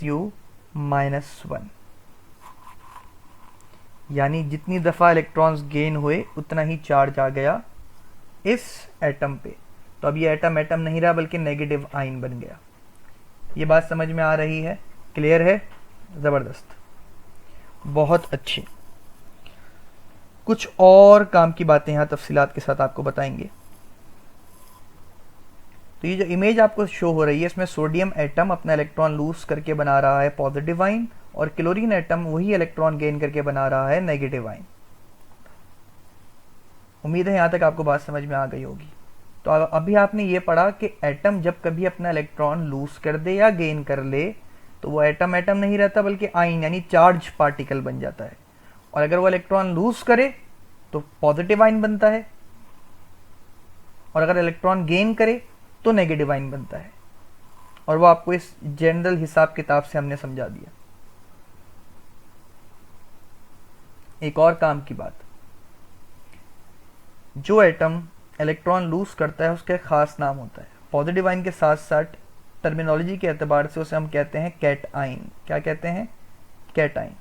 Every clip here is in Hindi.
U-1, यानी जितनी दफ़ा इलेक्ट्रॉन्स गेन हुए उतना ही चार्ज आ गया इस एटम पे। तो अब ये एटम एटम नहीं रहा बल्कि नेगेटिव आयन बन गया। ये बात समझ में आ रही है? क्लियर है? ज़बरदस्त, बहुत अच्छी। कुछ और काम की बातें यहाँ तफसीलात के साथ आपको बताएंगे। तो ये जो इमेज आपको शो हो रही है इसमें सोडियम एटम अपना इलेक्ट्रॉन लूज करके बना रहा है पॉजिटिव आयन, और क्लोरीन एटम वही इलेक्ट्रॉन गेन करके बना रहा है नेगेटिव आयन। उम्मीद है यहाँ तक आपको बात समझ में आ गई होगी। तो अभी आपने ये पढ़ा कि एटम जब कभी अपना इलेक्ट्रॉन लूज कर दे या गेन कर ले तो वो एटम एटम नहीं रहता बल्कि आयन यानी चार्ज पार्टिकल बन जाता है, और अगर वो इलेक्ट्रॉन लूज करे तो पॉजिटिव आयन बनता है, और अगर इलेक्ट्रॉन गेन करे तो नेगेटिव आयन बनता है। और वो आपको इस जनरल हिसाब किताब से हमने समझा दिया। एक और काम की बात, जो एटम इलेक्ट्रॉन लूज करता है उसका एक खास नाम होता है। पॉजिटिव आयन के साथ साथ टर्मिनोलॉजी के एतबार से उसे हम कहते हैं कैट आयन। क्या कहते हैं? Cation.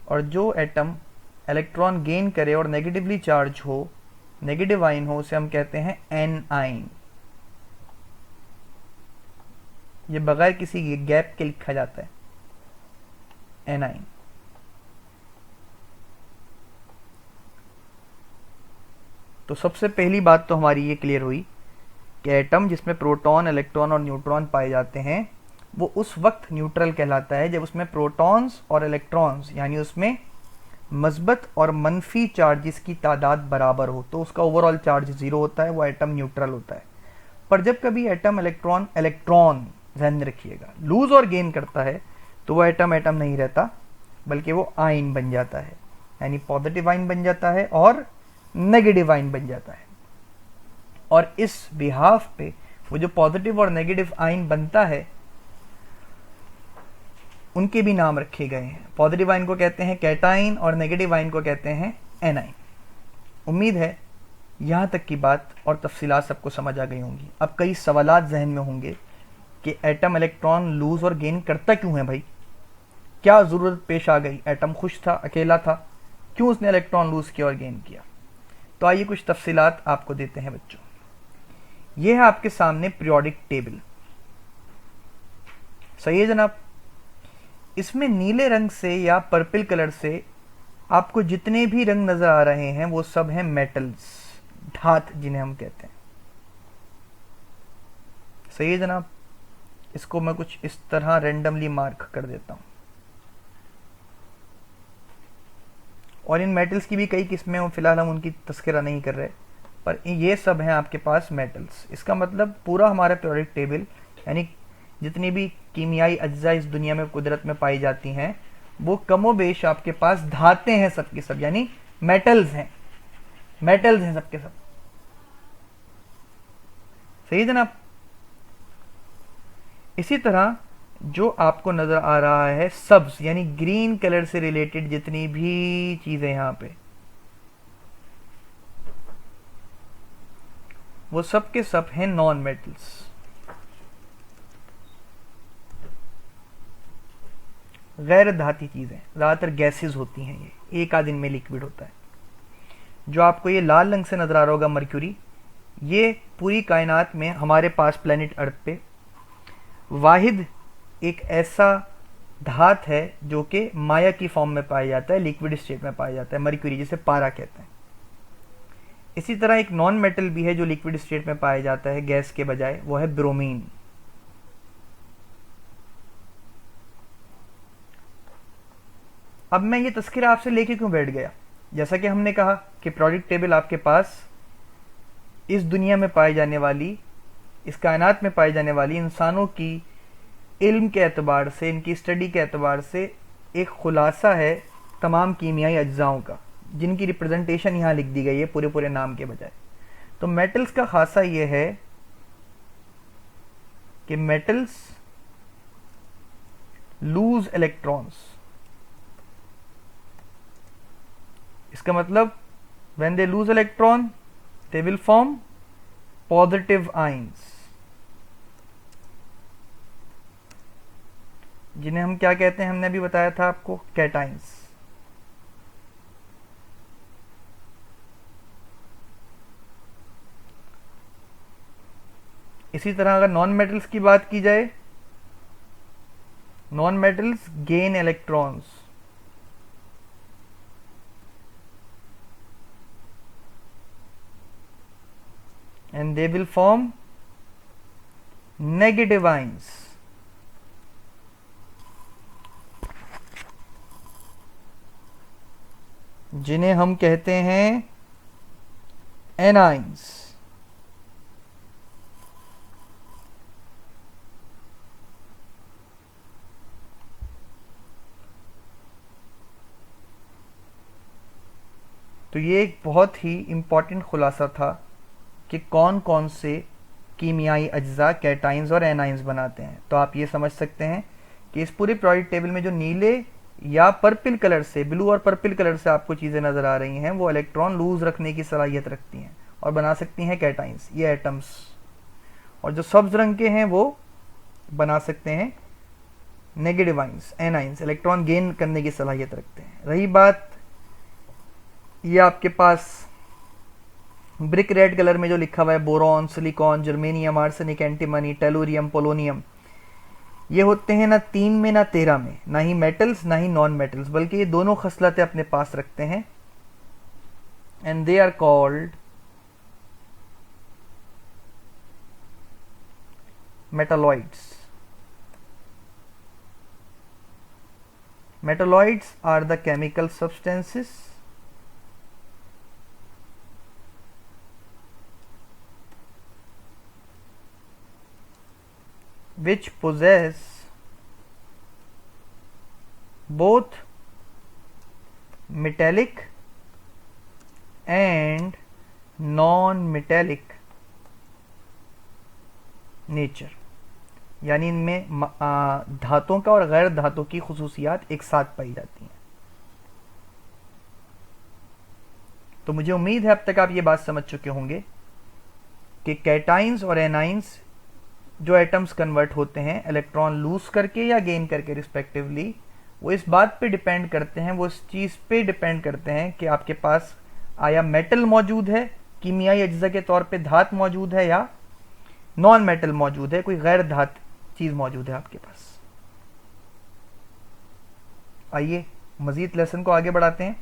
और जो एटम इलेक्ट्रॉन गेन करे और नेगेटिवली चार्ज हो, नेगेटिव आयन हो, उसे हम कहते हैं एन आयन। ये बगैर किसी गैप के लिखा जाता है, एन आयन। तो सबसे पहली बात तो हमारी ये क्लियर हुई कि एटम जिसमें प्रोटॉन, इलेक्ट्रॉन और न्यूट्रॉन पाए जाते हैं वो उस वक्त न्यूट्रल कहलाता है जब उसमें प्रोटॉन्स और इलेक्ट्रॉन्स यानी उसमें मस्बत और मनफी चार्जेस की तादाद बराबर हो, तो उसका ओवरऑल चार्ज जीरो होता है, वो एटम न्यूट्रल होता है। पर जब कभी एटम इलेक्ट्रॉन इलेक्ट्रॉन ध्यान में रखिएगा लूज और गेन करता है तो वो एटम एटम नहीं रहता बल्कि वो आयन बन जाता है, यानी पॉजिटिव आयन बन जाता है और नेगेटिव आयन बन जाता है। और इस बिहाफ पे वो जो पॉजिटिव और नेगेटिव आयन बनता है उनके भी नाम रखे गए हैं। पॉजिटिव आयन को कहते हैं कैटाइन और नेगेटिव आयन को कहते हैं एनाइन। उम्मीद है यहाँ तक की बात और तफसीलात सबको समझ आ गई होंगी। अब कई सवालात जहन में होंगे कि एटम इलेक्ट्रॉन लूज और गेन करता क्यों है भाई? क्या ज़रूरत पेश आ गई? एटम खुश था, अकेला था, क्यों उसने इलेक्ट्रॉन लूज किया और गेन किया? तो आइए कुछ तफसीलात आपको देते हैं बच्चों। ये है आपके सामने पीरियोडिक टेबल, सही है जनाब? इसमें नीले रंग से या पर्पल कलर से आपको जितने भी रंग नजर आ रहे हैं वो सब हैं मेटल्स, धात जिन्हें हम कहते हैं। सही है जनाब? इसको मैं कुछ इस तरह रेंडमली मार्क कर देता हूं। और इन मेटल्स की भी कई किस्में हैं, फिलहाल हम उनकी तस्करा नहीं कर रहे, पर ये सब हैं आपके पास मेटल्स। इसका मतलब पूरा हमारा पीरियोडिक टेबल यानी जितनी भी कीमियाई अज्जा इस दुनिया में कुदरत में पाई जाती हैं वो कमोबेश आपके पास धातें हैं सब की सब, यानी मेटल्स हैं, मेटल्स हैं सबके सब। सही है जनाब? इसी तरह जो आपको नजर आ रहा है सब्ज यानी ग्रीन कलर से रिलेटेड जितनी भी चीजें यहां पे, वो सब के सब हैं नॉन मेटल्स। गैर धाती चीजें, ज्यादातर गैसेस होती हैं, ये एक आध दिन में लिक्विड होता है। जो आपको ये लाल रंग से नजर आ रहा होगा मर्क्यूरी, ये पूरी कायनात में हमारे पास प्लेनेट अर्थ पे वाहिद एक ऐसा धात है जो कि माया की फॉर्म में पाया जाता है, लिक्विड स्टेट में पाया जाता है, मर्क्यूरी जिसे पारा कहते हैं। इसी तरह एक नॉन मेटल भी है जो लिक्विड स्टेट में पाया जाता है गैस के बजाय, वो है ब्रोमीन। अब मैं ये तस्करा आपसे लेके क्यों बैठ गया? जैसा कि हमने कहा कि पीरियोडिक टेबल आपके पास इस दुनिया में पाई जाने वाली, इस कायनात में पाई जाने वाली इंसानों की इल्म के एतबार से, इनकी स्टडी के एतबार से एक खुलासा है तमाम कीमियाई अज्जाओं का, जिनकी रिप्रेजेंटेशन यहाँ लिख दी गई है पूरे पूरे नाम के बजाय। तो मेटल्स का खासा ये है कि मेटल्स लूज इलेक्ट्रॉन्स, इसका मतलब when they lose electron they will form positive ions, जिन्हें हम क्या कहते हैं, हमने अभी बताया था आपको, कैटाइंस। इसी तरह अगर नॉन मेटल्स की बात की जाए, non metals gain electrons, and they will form negative ions, जिन्हें हम कहते हैं एनाइंस। तो ये एक बहुत ही इम्पॉर्टेंट खुलासा था कि कौन कौन से कीमियाई अज्जा कैटाइंस और एनाइंस बनाते हैं। तो आप ये समझ सकते हैं कि इस पूरे पीरियोडिक टेबल में जो नीले या पर्पल कलर से, ब्लू और पर्पल कलर से आपको चीज़ें नज़र आ रही हैं, वो इलेक्ट्रॉन लूज रखने की सलाहियत रखती हैं और बना सकती हैं कैटाइंस, ये एटम्स। और जो सब्ज रंग के हैं वो बना सकते हैं negative ions, anions, electron gain करने की सलाहियत रखते हैं। रही बात ये आपके पास ब्रिक रेड कलर में जो लिखा हुआ है, boron, silicon, germanium, arsenic, antimony, tellurium, polonium, ये होते हैं ना 3 में ना 13 में, ना ही मेटल्स ना ही नॉन मेटल्स, बल्कि ये दोनों खसलतें अपने पास रखते हैं। And they are called metalloids. Metalloids are the chemical substances which possess both metallic and non-metallic nature, यानी इनमें धातुओं का और गैर धातु की खुसूसियात एक साथ पाई जाती हैं। तो मुझे उम्मीद है अब तक आप ये बात समझ चुके होंगे कि कैटाइंस और एनाइंस जो एटम्स कन्वर्ट होते हैं इलेक्ट्रॉन लूज करके या गेन करके रिस्पेक्टिवली, वो इस बात पे डिपेंड करते हैं, वो इस चीज़ पे डिपेंड करते हैं कि आपके पास आया मेटल मौजूद है, कीमियाई अज्जा के तौर पे धात मौजूद है, या नॉन मेटल मौजूद है, कोई गैर धात चीज़ मौजूद है आपके पास। आइए मज़ीद लेसन को आगे बढ़ाते हैं।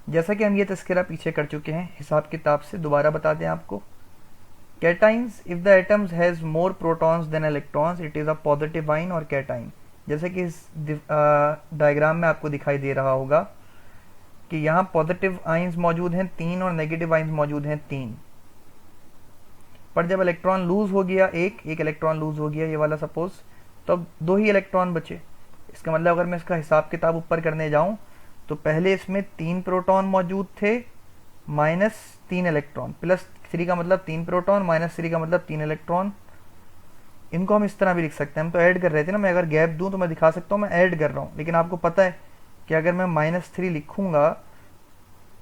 जैसा कि हम ये तस्करा पीछे कर चुके हैं, हिसाब किताब से दोबारा बता दें आपको। Cations, if the atoms has more protons than electrons it is a positive ion और कैटाइन। जैसे कि इस डायग्राम में आपको दिखाई दे रहा होगा कि यहाँ पॉजिटिव आइंस मौजूद हैं 3 और नेगेटिव आइंस मौजूद हैं 3। पर जब इलेक्ट्रॉन लूज हो गया, एक इलेक्ट्रॉन लूज हो गया, ये वाला सपोज, तो अब 2 ही इलेक्ट्रॉन बचे। इसका मतलब अगर मैं इसका हिसाब किताब ऊपर करने जाऊँ तो पहले इसमें 3 प्रोटॉन मौजूद थे, -3 इलेक्ट्रॉन, +3 का मतलब 3 प्रोटॉन, -3 का मतलब 3 इलेक्ट्रॉन। इनको हम इस तरह भी लिख सकते हैं, हम तो ऐड कर रहे थे ना, मैं अगर गैप दूं तो मैं दिखा सकता हूँ मैं ऐड कर रहा हूँ, लेकिन आपको पता है कि अगर मैं -3 लिखूंगा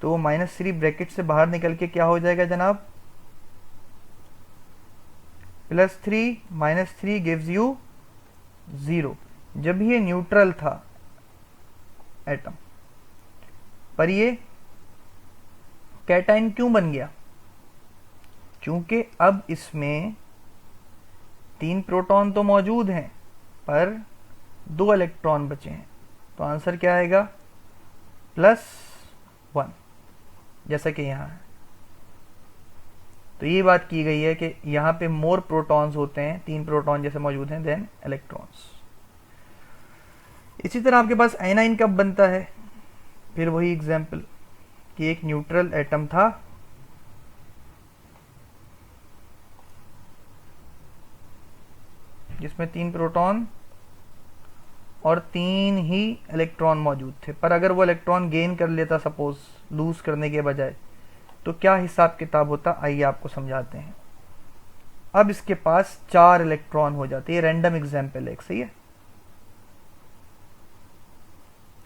तो -3 ब्रैकेट से बाहर निकल के क्या हो जाएगा जनाब, +3 -3 गिव्स यू 0। जब ये न्यूट्रल था एटम, पर ये कैटाइन क्यों बन गया? क्योंकि अब इसमें 3 प्रोटॉन तो मौजूद हैं पर 2 इलेक्ट्रॉन बचे हैं, तो आंसर क्या आएगा, +1, जैसा कि यहाँ है। तो ये बात की गई है कि यहाँ पे मोर प्रोटॉन्स होते हैं, 3 प्रोटॉन जैसे मौजूद हैं देन इलेक्ट्रॉन्स। इसी तरह आपके पास आयनाइन कब बनता है? फिर वही एग्जाम्पल कि एक न्यूट्रल एटम था, जिसमें 3 प्रोटॉन और 3 ही इलेक्ट्रॉन मौजूद थे, पर अगर वो इलेक्ट्रॉन गेन कर लेता सपोज लूज करने के बजाय, तो क्या हिसाब किताब होता? आइए आपको समझाते हैं। अब इसके पास 4 इलेक्ट्रॉन हो जाते हैं, ये रैंडम एग्जाम्पल है, सही है।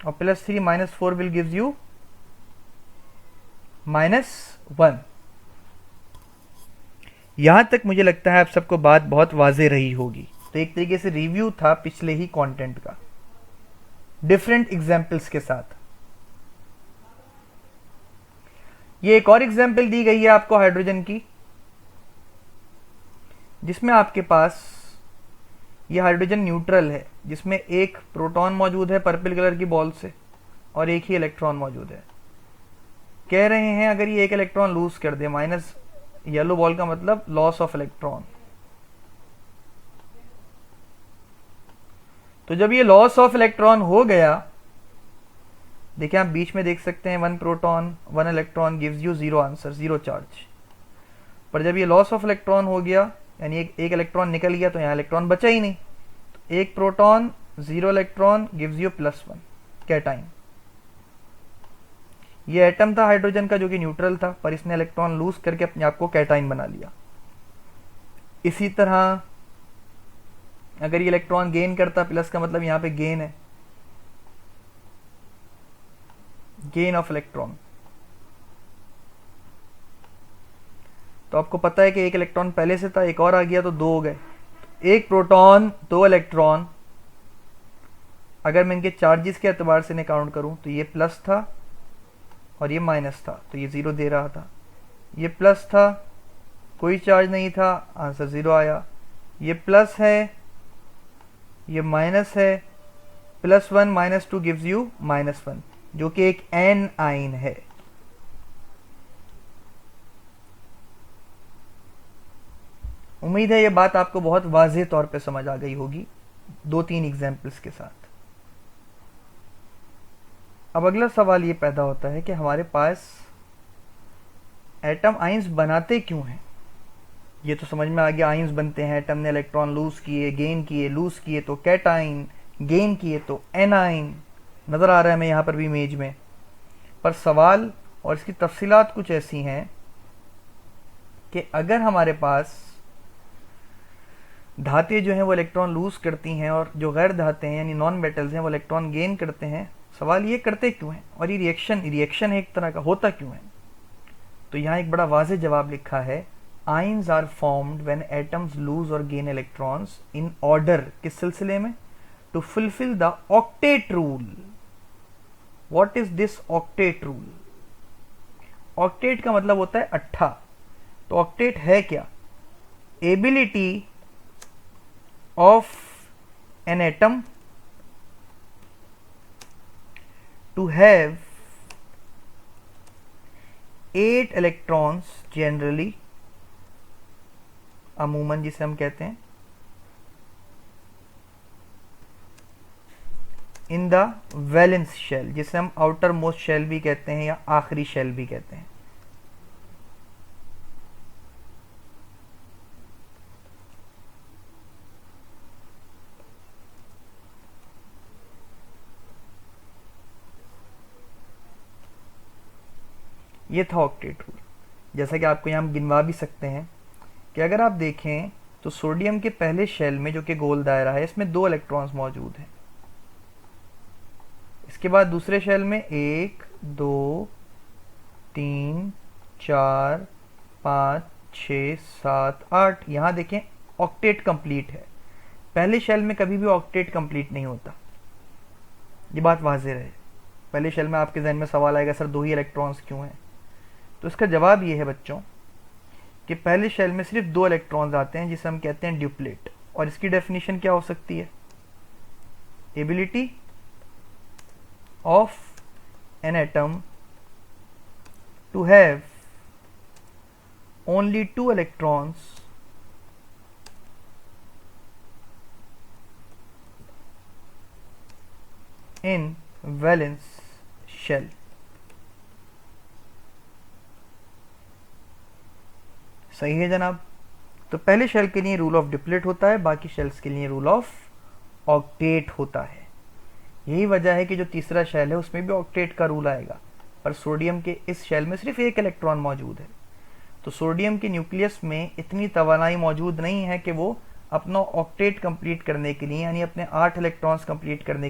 और +3 -4 विल गिव्स यू -1। यहां तक मुझे लगता है आप सबको बात बहुत वाज़ेह रही होगी। तो एक तरीके से रिव्यू था पिछले ही कंटेंट का, डिफरेंट एग्जाम्पल्स के साथ। ये एक और एग्जाम्पल दी गई है आपको हाइड्रोजन की, जिसमें आपके पास ये हाइड्रोजन न्यूट्रल है, जिसमें एक प्रोटॉन मौजूद है पर्पल कलर की बॉल से और एक ही इलेक्ट्रॉन मौजूद है। कह रहे हैं अगर ये एक इलेक्ट्रॉन लूज कर दे, माइनस येलो बॉल का मतलब लॉस ऑफ इलेक्ट्रॉन, तो जब ये लॉस ऑफ इलेक्ट्रॉन हो गया, देखिए आप बीच में देख सकते हैं 1 proton 1 electron gives you 0 answer, 0 charge. पर जब ये लॉस ऑफ इलेक्ट्रॉन हो गया, यानी एक इलेक्ट्रॉन निकल गया, तो यहाँ इलेक्ट्रॉन बचा ही नहीं। तो 1 proton 0 electron gives you +1 cation. ये एटम था हाइड्रोजन का जो कि न्यूट्रल था, पर इसने इलेक्ट्रॉन लूज करके अपने आप को कैटाइन बना लिया। इसी तरह अगर ये इलेक्ट्रॉन गेन करता, प्लस का मतलब यहाँ पे गेन है, गेन ऑफ इलेक्ट्रॉन। तो आपको पता है कि एक इलेक्ट्रॉन पहले से था, एक और आ गया तो 2 हो गए। एक प्रोटॉन 2 इलेक्ट्रॉन, अगर मैं इनके चार्जेस के एतबार से इन्हें काउंट करूं तो ये प्लस था और ये माइनस था, तो ये 0 दे रहा था। ये प्लस था, कोई चार्ज नहीं था, आंसर 0 आया। ये प्लस है, ये माइनस है, +1 -2 गिव्स यू -1, जो कि एक एनाइन है। उम्मीद है ये बात आपको बहुत वाज़ेह तौर पे समझ आ गई होगी 2-3 एग्जाम्पल्स के साथ। अब अगला सवाल ये पैदा होता है कि हमारे पास एटम आइंस बनाते क्यों हैं। ये तो समझ में आ गया, आइंस बनते हैं, एटम ने इलेक्ट्रॉन लूज किए, गेन किए, लूज किए तो कैटाइन, गेन किए तो एनाइन। नज़र आ रहा है हमें यहाँ पर भी इमेज में। पर सवाल और इसकी तफसीलात कुछ ऐसी हैं कि अगर हमारे पास धातें जो हैं वो इलेक्ट्रॉन लूज करती हैं और जो गैर धातें हैं यानी नॉन मेटल्स हैं वो इलेक्ट्रॉन गेन करते हैं, सवाल ये करते क्यों हैं और ये रिएक्शन एक तरह का होता क्यों है। तो यहाँ एक बड़ा वाज़ेह जवाब लिखा है, ions are formed when atoms lose और गेन इलेक्ट्रॉन्स इन ऑर्डर, किस सिलसिले में, to fulfil the octet rule. What is this octet rule. Octet का मतलब होता है 8। तो ऑक्टेट है क्या, ability of an atom to have 8 electrons generally, अमूमन जिसे हम कहते हैं, in the valence shell, जिसे हम आउटर मोस्ट शेल भी कहते हैं या आखिरी शेल भी कहते हैं। ये था ऑक्टेट रूल। जैसा कि आपको यहाँ गिनवा भी सकते हैं कि अगर आप देखें तो सोडियम के पहले शेल में जो कि गोल दायरा है, इसमें 2 इलेक्ट्रॉन्स मौजूद हैं। इसके बाद दूसरे शेल में 1 2 3 4 5 6 7 8, यहाँ देखें ऑक्टेट कंप्लीट है। पहले शेल में कभी भी ऑक्टेट कंप्लीट नहीं होता, ये बात वाज़ेह रहे। पहले शेल में आपके जहन में सवाल आएगा सर 2 ही इलेक्ट्रॉन्स क्यों हैं, तो इसका जवाब ये है बच्चों कि पहले शेल में सिर्फ 2 इलेक्ट्रॉन्स आते हैं जिसे हम कहते हैं ड्यूप्लेट। और इसकी डेफिनेशन क्या हो सकती है, ability of an atom to have only 2 electrons in valence shell. सही है जनाब। तो पहले शेल के लिए रूल ऑफ डिप्लेट होता है, बाकी शेल्स के लिए रूल ऑफ ऑक्टेट होता है। यही वजह है कि जो तीसरा शेल है उसमें भी ऑक्टेट का रूल आएगा, पर सोडियम के इस शेल में सिर्फ 1 इलेक्ट्रॉन मौजूद है। तो सोडियम के न्यूक्लियस में इतनी तवानाई मौजूद नहीं है कि वो अपना ऑक्टेट कंप्लीट करने के लिए यानी अपने 8 इलेक्ट्रॉन्स कंप्लीट करने